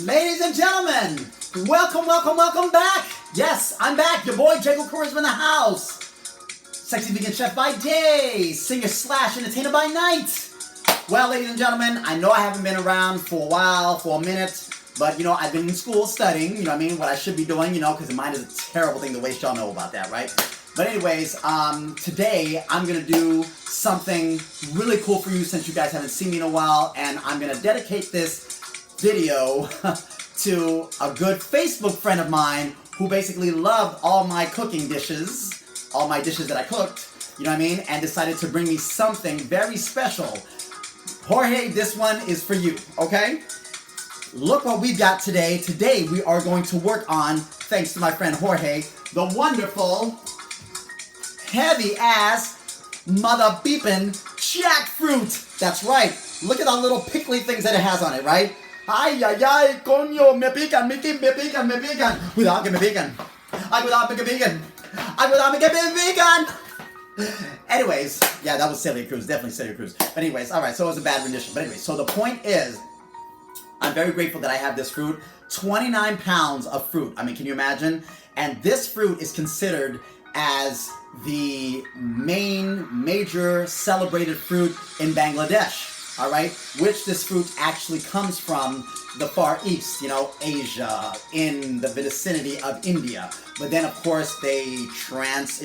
Ladies and gentlemen, welcome back. Yes, I'm back. Your boy, Jago Charisma in the house. Sexy vegan chef by day, singer slash entertainer by night. Well, ladies and gentlemen, I know I haven't been around for a while, for a minute, but, I've been in school studying, what I should be doing, because mine is a terrible thing to waste. Y'all know about that, right? But anyways, today I'm going to do something really cool for you since you guys haven't seen me in a while, and I'm going to dedicate this video to a good Facebook friend of mine who basically loved all my cooking dishes, all my dishes that I cooked, and decided to bring me something very special. Jorge, this one is for you, okay? Look what we've got today. Today we are going to work on, thanks to my friend Jorge, the wonderful, heavy-ass, mother beepin' jackfruit. That's right. Look at the little pickly things that it has on it, right? Ay, ay, ay, coño, me pican. Cuidado que me pican. Ay, cuidado que me pican. Ay, cuidado que me pican. Anyways, yeah, that was Celia Cruz, definitely Celia Cruz. But anyways, alright, so it was a bad rendition. But anyways, so the point is, I'm very grateful that I have this fruit. 29 pounds of fruit. I mean, can you imagine? And this fruit is considered as the major celebrated fruit in Bangladesh. Alright, which this fruit actually comes from the Far East, Asia, in the vicinity of India. But then, of course, it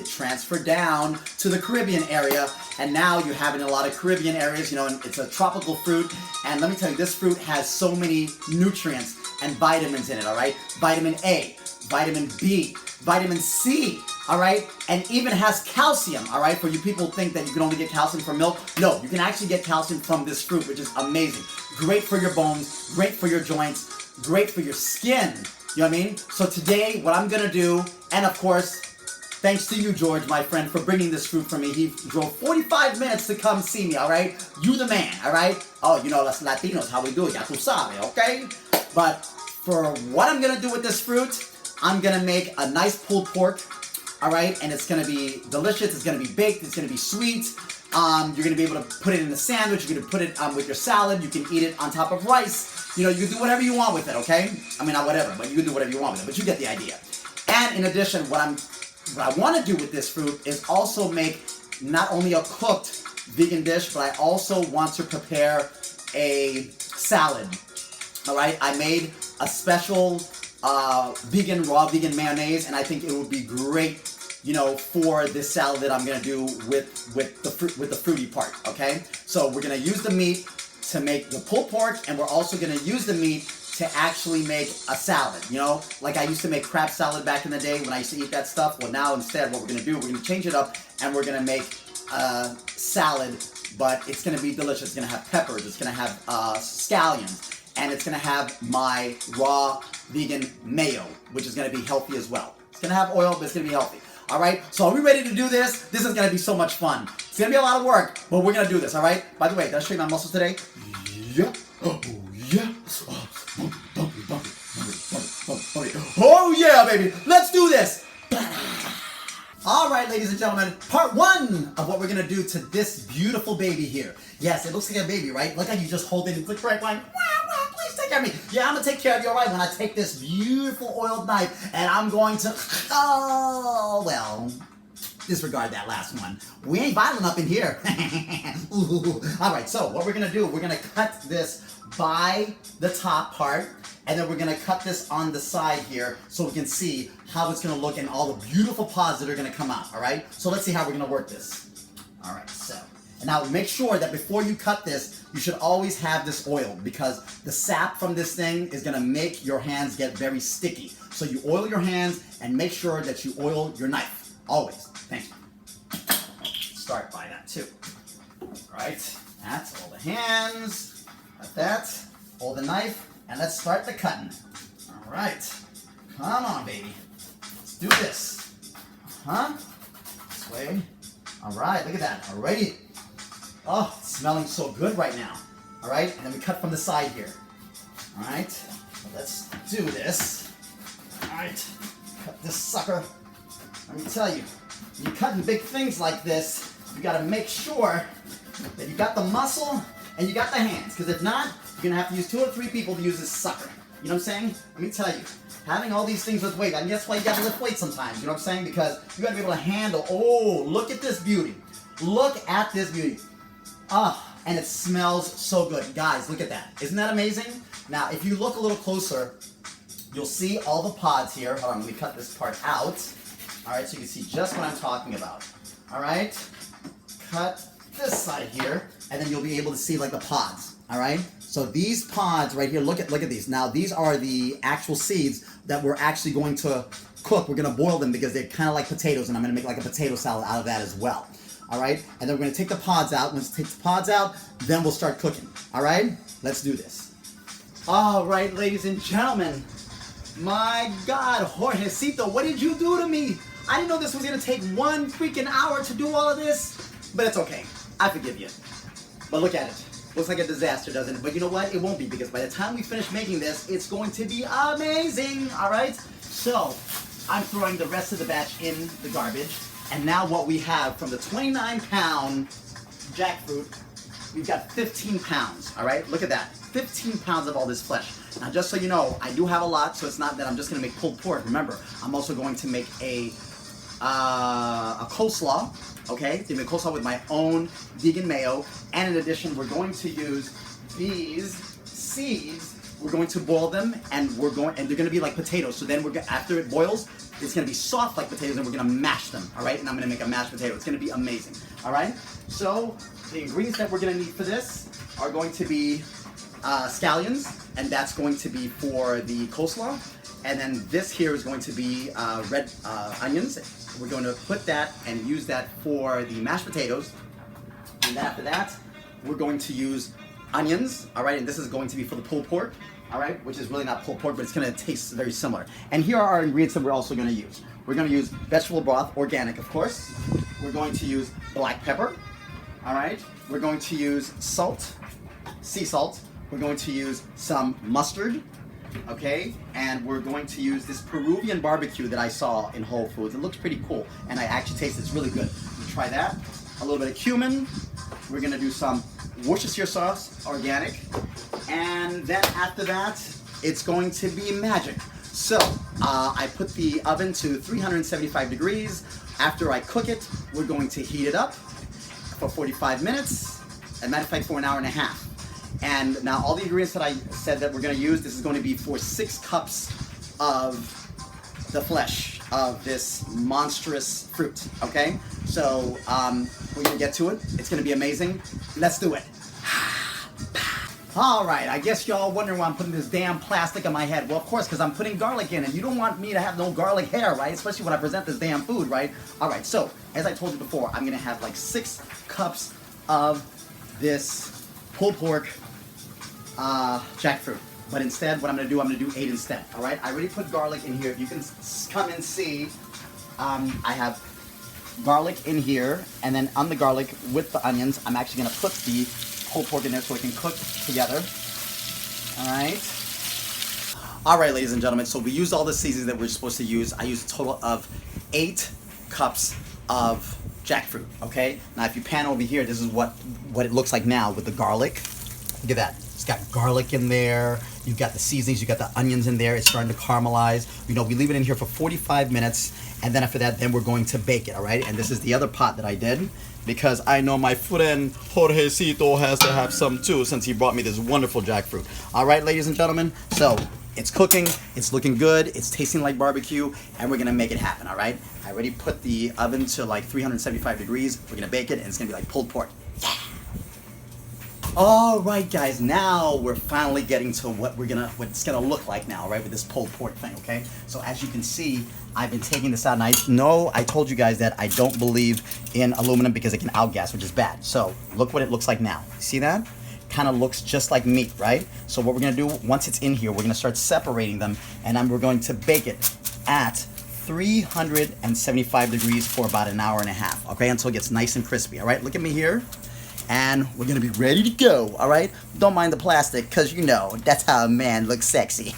transferred down to the Caribbean area, and now you have it in a lot of Caribbean areas, and it's a tropical fruit. And let me tell you, this fruit has so many nutrients and vitamins in it, alright? Vitamin A, vitamin B, vitamin C, alright? And even has calcium, alright? For you people who think that you can only get calcium from milk, no, you can actually get calcium from this fruit, which is amazing. Great for your bones, great for your joints, great for your skin, you know what I mean? So today, what I'm gonna do, and of course, thanks to you, George, my friend, for bringing this fruit for me. He drove 45 minutes to come see me, alright? You the man, alright? Oh, los Latinos, how we do it, ya tu sabe, okay? But for what I'm gonna do with this fruit, I'm gonna make a nice pulled pork, alright? And it's gonna be delicious, it's gonna be baked, it's gonna be sweet. You're gonna be able to put it in a sandwich, you're gonna put it with your salad, you can eat it on top of rice. You can do whatever you want with it, okay? I mean, not whatever, but you can do whatever you want with it, but you get the idea. And in addition, what I wanna do with this fruit is also make not only a cooked vegan dish, but I also want to prepare a salad, alright? I made a special raw vegan mayonnaise, and I think it would be great, for this salad that I'm gonna do with the fruity part. Okay, so we're gonna use the meat to make the pulled pork, and we're also gonna use the meat to actually make a salad. Like I used to make crab salad back in the day when I used to eat that stuff. Well, now instead, what we're gonna do, we're gonna change it up, and we're gonna make a salad, but it's gonna be delicious. It's gonna have peppers. It's gonna have scallions. And it's gonna have my raw vegan mayo, which is gonna be healthy as well. It's gonna have oil, but it's gonna be healthy. Alright, so are we ready to do this? This is gonna be so much fun. It's gonna be a lot of work, but we're gonna do this, alright? By the way, did I show you my muscles today? Yeah. Oh, yeah. Oh, yeah, baby. Let's do this. Alright, ladies and gentlemen, part one of what we're gonna do to this beautiful baby here. Yes, it looks like a baby, right? Look how you just hold it and click right line. Please take care of me. Yeah, I'm gonna take care of you, alright, when I take this beautiful oiled knife and I'm going to, disregard that last one. We ain't violent up in here. Alright, so what we're gonna do, we're gonna cut this by the top part, and then we're gonna cut this on the side here so we can see how it's gonna look and all the beautiful pods that are gonna come out, alright? So let's see how we're gonna work this. Alright, so, and now make sure that before you cut this, you should always have this oiled, because the sap from this thing is gonna make your hands get very sticky. So you oil your hands and make sure that you oil your knife, always. Thank you. Start by that too. Alright, that's all the hands, like that, hold the knife, and let's start the cutting. Alright, come on baby, let's do this. This way. Alright, look at that, alrighty. Oh, it's smelling so good right now. Alright, and then we cut from the side here. Alright, so let's do this. Alright, cut this sucker. Let me tell you, when you're cutting big things like this, you gotta make sure that you got the muscle and you got the hands, because if not, You're gonna have to use 2 or 3 people to use this sucker. You know what I'm saying? Let me tell you, having all these things with weight, and that's why you gotta lift weights sometimes, you know what I'm saying? Because you gotta be able to handle, oh, look at this beauty. Look at this beauty. And it smells so good. Guys, look at that. Isn't that amazing? Now, if you look a little closer, you'll see all the pods here. Hold on, let me cut this part out. All right, so you can see just what I'm talking about. All right, cut this side here, and then you'll be able to see like the pods. All right, so these pods right here, look at these. Now, these are the actual seeds that we're actually going to cook. We're gonna boil them because they're kind of like potatoes, and I'm gonna make like a potato salad out of that as well. All right, and then we're gonna take the pods out. Once we take the pods out, then we'll start cooking. All right, let's do this. All right, ladies and gentlemen. My God, Jorgecito, what did you do to me? I didn't know this was gonna take 1 freaking hour to do all of this, but it's okay. I forgive you. But look at it. Looks like a disaster, doesn't it? But you know what? It won't be, because by the time we finish making this, it's going to be amazing, all right? So, I'm throwing the rest of the batch in the garbage. And now what we have from the 29-pound jackfruit, we've got 15 pounds, all right? Look at that, 15 pounds of all this flesh. Now, just so you know, I do have a lot, so it's not that I'm just gonna make pulled pork. Remember, I'm also going to make a coleslaw, okay? So make coleslaw with my own vegan mayo, and in addition, we're going to use these seeds. We're going to boil them, and they're gonna be like potatoes. So then after it boils, it's gonna be soft like potatoes, and we're gonna mash them, all right? And I'm gonna make a mashed potato. It's gonna be amazing, all right? So the ingredients that we're gonna need for this are going to be scallions, and that's going to be for the coleslaw. And then this here is going to be red onions. We're going to put that and use that for the mashed potatoes. And after that, we're going to use onions, all right? And this is going to be for the pulled pork, all right? Which is really not pulled pork, but it's gonna taste very similar. And here are our ingredients that we're also gonna use. We're gonna use vegetable broth, organic of course. We're going to use black pepper, all right? We're going to use salt, sea salt. We're going to use some mustard, okay? And we're going to use this Peruvian barbecue that I saw in Whole Foods. It looks pretty cool, and I actually taste it's really good. We'll try that. A little bit of cumin. We're gonna do some Worcestershire sauce, organic. And then after that, it's going to be magic. So, I put the oven to 375 degrees. After I cook it, we're going to heat it up for 45 minutes. As a matter of fact, for an hour and a half. And now all the ingredients that I said that we're gonna use, this is going to be for 6 cups of the flesh of this monstrous fruit, okay? So, we're gonna get to it. It's gonna be amazing. Let's do it. All right, I guess y'all wondering why I'm putting this damn plastic on my head. Well, of course, because I'm putting garlic in, and you don't want me to have no garlic hair, right? Especially when I present this damn food, right? All right, so, as I told you before, I'm gonna have like 6 cups of this pulled pork jackfruit. But instead, what I'm gonna do 8 instead, all right? I already put garlic in here. If you can come and see, I have garlic in here, and then on the garlic with the onions, I'm actually gonna put the pulled pork in there so it can cook together. All right, ladies and gentlemen, so we used all the seasonings that we're supposed to use. I used a total of 8 cups of jackfruit, okay? Now, if you pan over here, this is what it looks like now with the garlic. Look at that. It's got garlic in there. You've got the seasonings. You've got the onions in there. It's starting to caramelize. You know, we leave it in here for 45 minutes, and then after that, then we're going to bake it, all right? And this is the other pot that I did, because I know my friend Jorgecito has to have some too, since he brought me this wonderful jackfruit. All right, ladies and gentlemen, so it's cooking, it's looking good, it's tasting like barbecue, and we're gonna make it happen, all right? I already put the oven to like 375 degrees. We're gonna bake it, and it's gonna be like pulled pork. Yeah! All right, guys, now we're finally getting to what it's gonna look like now, right, with this pulled pork thing, okay? So as you can see, I've been taking this out, and I know I told you guys that I don't believe in aluminum because it can outgas, which is bad. So look what it looks like now. See that? Kind of looks just like meat, right? So what we're gonna do, once it's in here, we're gonna start separating them, and then we're going to bake it at 375 degrees for about an hour and a half, okay? Until it gets nice and crispy, all right? Look at me here. And we're gonna be ready to go, all right? Don't mind the plastic, because you know, that's how a man looks sexy.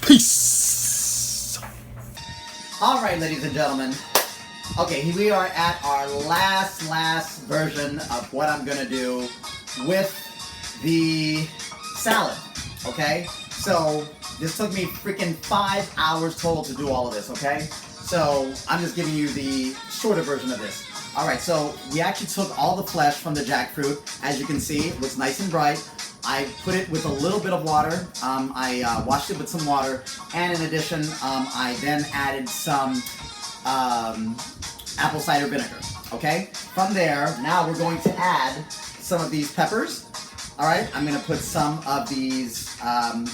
Peace! All right, ladies and gentlemen. Okay, here we are at our last version of what I'm gonna do with the salad, okay? So this took me freaking 5 hours total to do all of this, okay? So I'm just giving you the shorter version of this. All right, so we actually took all the flesh from the jackfruit. As you can see, it looks nice and bright. I put it with a little bit of water. I washed it with some water. And in addition, I then added some apple cider vinegar, okay? From there, now we're going to add some of these peppers. All right, I'm gonna put some of these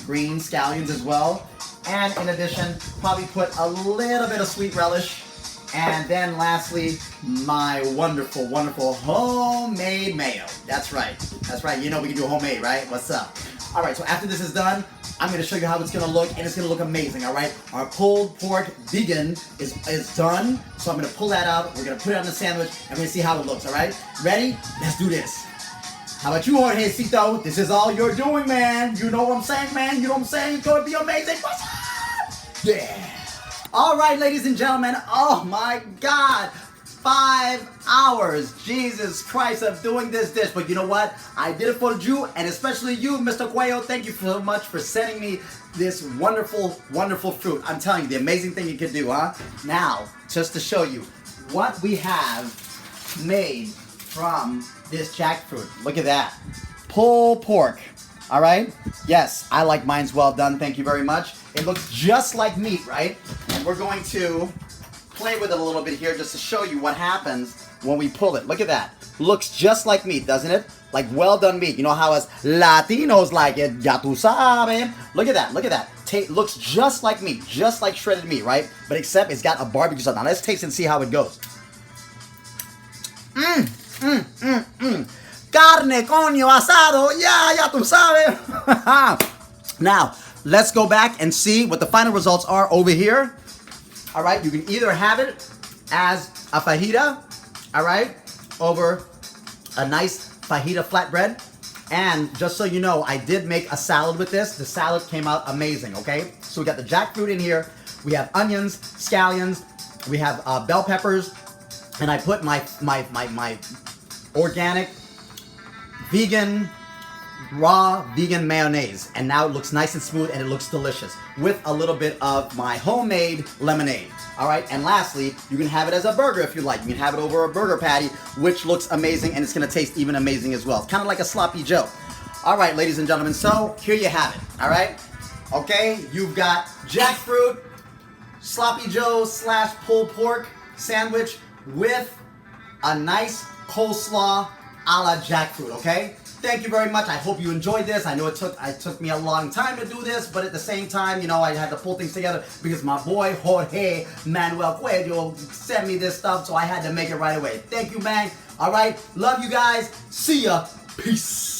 green scallions as well. And in addition, probably put a little bit of sweet relish. And then lastly, my wonderful, wonderful homemade mayo. That's right. That's right. You know we can do homemade, right? What's up? All right, so after this is done, I'm going to show you how it's going to look, and it's going to look amazing, all right? Our pulled pork vegan is done, so I'm going to pull that out. We're going to put it on the sandwich, and we're going to see how it looks, all right? Ready? Let's do this. How about you, Jorgecito? This is all you're doing, man. You know what I'm saying, man? You know what I'm saying? It's going to be amazing. What's up? Yeah. All right, ladies and gentlemen, oh my God, 5 hours, Jesus Christ, of doing this dish. But you know what? I did it for you, and especially you, Mr. Cuello. Thank you so much for sending me this wonderful, wonderful fruit. I'm telling you, the amazing thing you can do, huh? Now, just to show you what we have made from this jackfruit. Look at that. Pulled pork. All right? Yes, I like mine's well done. Thank you very much. It looks just like meat, right? And we're going to play with it a little bit here just to show you what happens when we pull it. Look at that. Looks just like meat, doesn't it? Like well done meat. You know how us Latinos like it. Ya tú sabes. Look at that. Look at that. Looks just like meat. Just like shredded meat, right? But except it's got a barbecue sauce. Now let's taste and see how it goes. Carne, coño, asado. Ya tú sabes. Now, let's go back and see what the final results are over here. All right, you can either have it as a fajita, all right, over a nice fajita flatbread. And just so you know, I did make a salad with this. The salad came out amazing, okay? So we got the jackfruit in here. We have onions, scallions. We have bell peppers. And I put my organic, vegan, raw vegan mayonnaise, and now it looks nice and smooth and it looks delicious with a little bit of my homemade lemonade. All right, and lastly, you can have it as a burger if you like. You can have it over a burger patty, which looks amazing, and it's gonna taste even amazing as well. It's kind of like a sloppy Joe. All right, ladies and gentlemen, so here you have it. All right, okay, you've got jackfruit, sloppy Joe / pulled pork sandwich with a nice coleslaw a la jackfruit. Okay. Thank you very much. I hope you enjoyed this. I know it took me a long time to do this, but at the same time, you know, I had to pull things together because my boy Jorge Manuel Cuello sent me this stuff, so I had to make it right away. Thank you, man. All right. Love you guys. See ya. Peace.